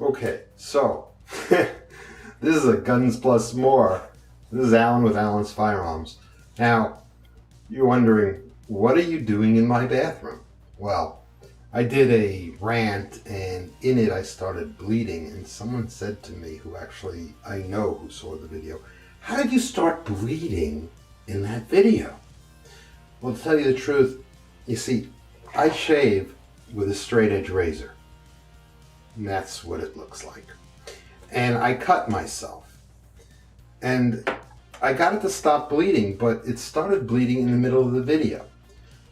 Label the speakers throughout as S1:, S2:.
S1: Okay, so this is a Guns Plus More. This is Alan with Alan's Firearms. Now, you're wondering, what are you doing in my bathroom? Well, I did a rant, and in it I started bleeding, and someone said to me, who actually I know who saw the video, how did you start bleeding in that video? Well, to tell you the truth, you see, I shave with a straight edge razor. And that's what it looks like. And I cut myself. And I got it to stop bleeding, but it started bleeding in the middle of the video.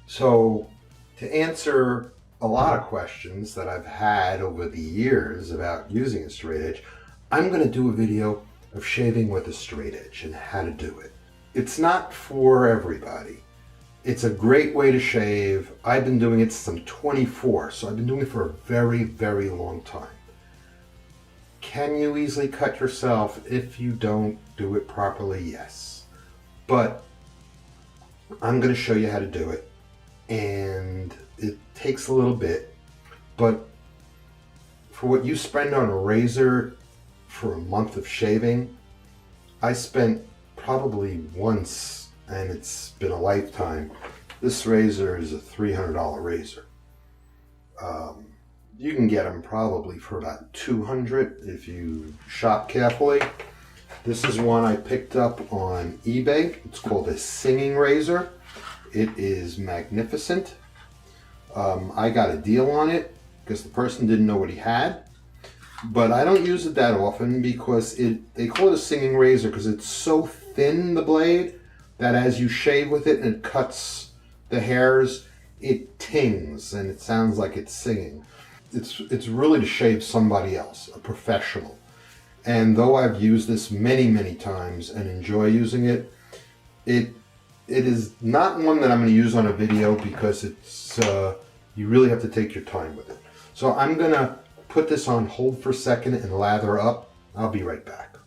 S1: So to answer a lot of questions that I've had over the years about using a straight edge, I'm going to do a video of shaving with a straight edge and how to do it. It's not for everybody. It's a great way to shave. I've been doing it since I'm 24, so I've been doing it for a very, very long time. Can you easily cut yourself if you don't do it properly? Yes. But I'm going to show you how to do it. And it takes a little bit. But for what you spend on a razor for a month of shaving, I spent probably once, and it's been a lifetime. This razor is a $300 razor. You can get them probably for about $200 if you shop carefully. This is one I picked up on eBay. It's called a singing razor. It is magnificent. I got a deal on it because the person didn't know what he had. But I don't use it that often because they call it a singing razor because it's so thin, the blade, that as you shave with it and it cuts the hairs, it tings and it sounds like it's singing. It's really to shave somebody else, a professional. And though I've used this many, many times and enjoy using it, it is not one that I'm going to use on a video because it's you really have to take your time with it. So I'm going to put this on hold for a second and lather up. I'll be right back.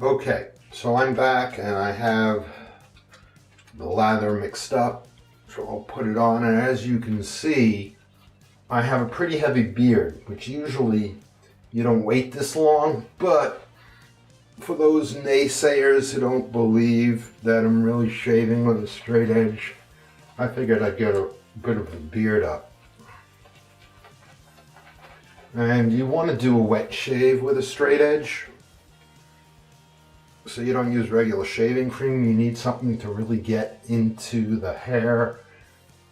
S1: Okay, so I'm back and I have the lather mixed up. So I'll put it on, and as you can see, I have a pretty heavy beard, which usually you don't wait this long, but for those naysayers who don't believe that I'm really shaving with a straight edge, I figured I'd get a bit of a beard up. And you want to do a wet shave with a straight edge, so you don't use regular shaving cream. You need something to really get into the hair,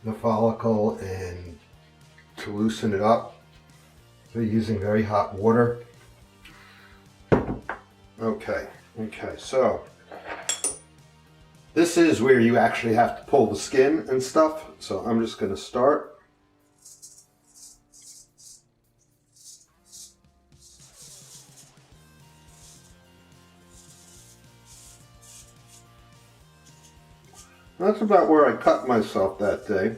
S1: the follicle, and to loosen it up. So you're using very hot water. Okay, so this is where you actually have to pull the skin and stuff. So I'm just going to start. That's about where I cut myself that day.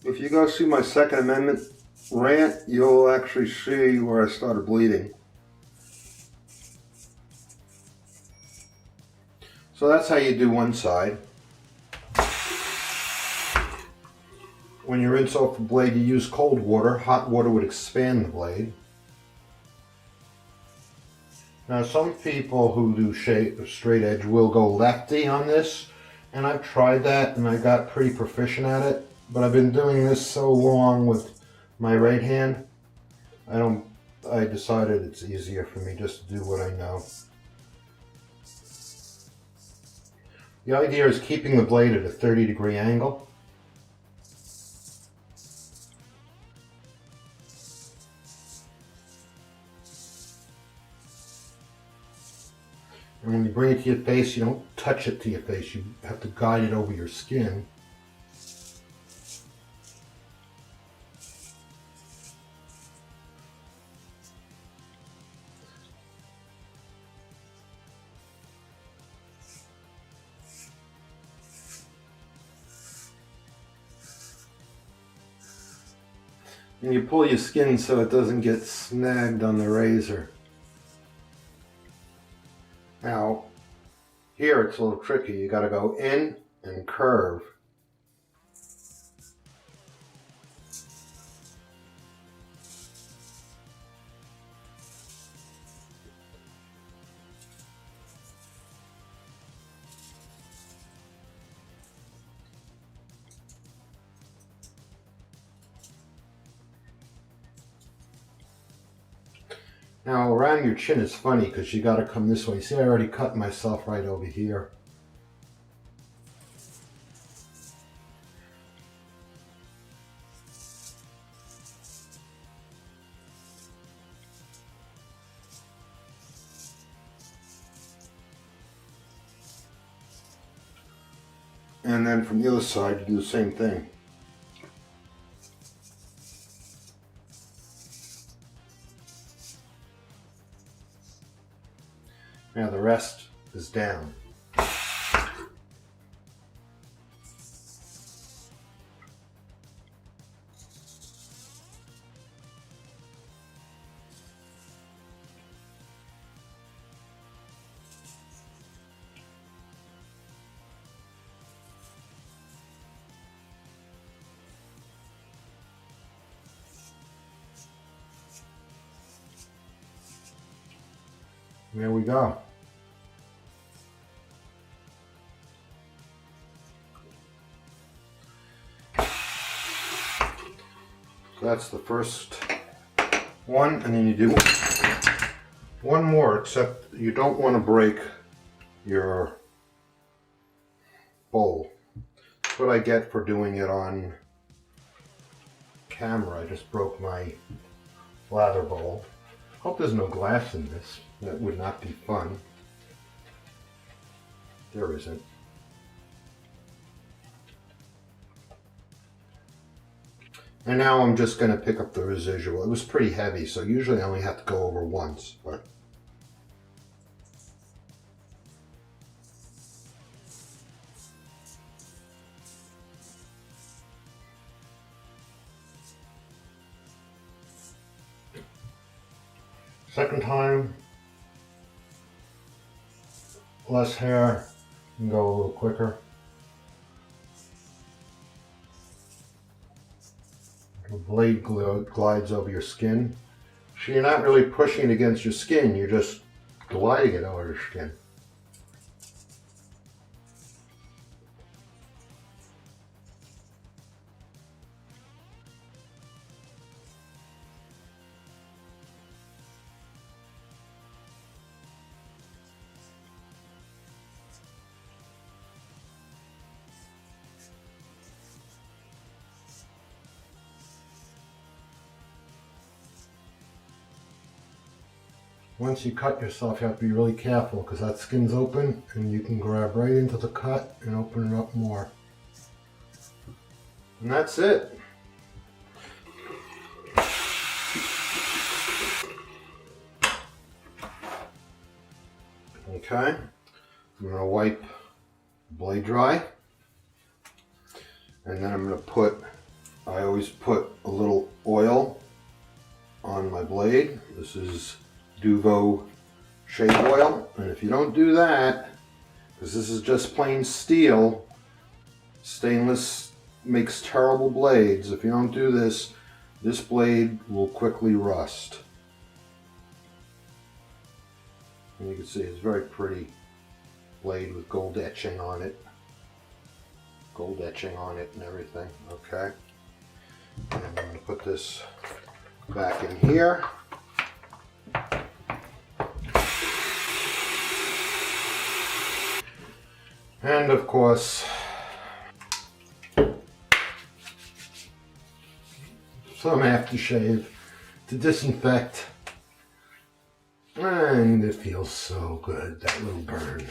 S1: If you go see my Second Amendment rant, you'll actually see where I started bleeding. So that's how you do one side. When you rinse off the blade, you use cold water. Hot water would expand the blade. Now, some people who do straight edge will go lefty on this, and I've tried that and I got pretty proficient at it, but I've been doing this so long with my right hand, I decided it's easier for me just to do what I know. The idea is keeping the blade at a 30-degree angle. And when you bring it to your face, you don't touch it to your face. You have to guide it over your skin. And you pull your skin so it doesn't get snagged on the razor. Now, here it's a little tricky. You got to go in and curve. Now around your chin is funny because you got to come this way. See, I already cut myself right over here. And then from the other side, you do the same thing. Now the rest is down. There we go. So that's the first one, and then you do one more, except you don't want to break your bowl. That's what I get for doing it on camera. I just broke my lather bowl. Hope there's no glass in this. That would not be fun. There isn't. And now I'm just going to pick up the residual. It was pretty heavy, so usually I only have to go over once, but second time, less hair, you can go a little quicker. The blade glides over your skin. So you're not really pushing it against your skin, you're just gliding it over your skin. Once you cut yourself, you have to be really careful because that skin's open and you can grab right into the cut and open it up more. And that's it. Okay, I'm going to wipe the blade dry. And then I'm going to put, I always put a little oil on my blade. This is Dovo shave oil, and if you don't do that, because this is just plain steel, stainless makes terrible blades. If you don't do this, this blade will quickly rust. And you can see it's a very pretty blade with gold etching on it. Gold etching on it and everything. Okay. And I'm going to put this back in here. And of course, some aftershave to disinfect. And it feels so good, that little burn.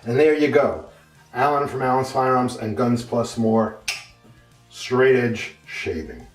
S1: And there you go. Alan from Alan's Firearms and Guns Plus More. Straight edge shaving.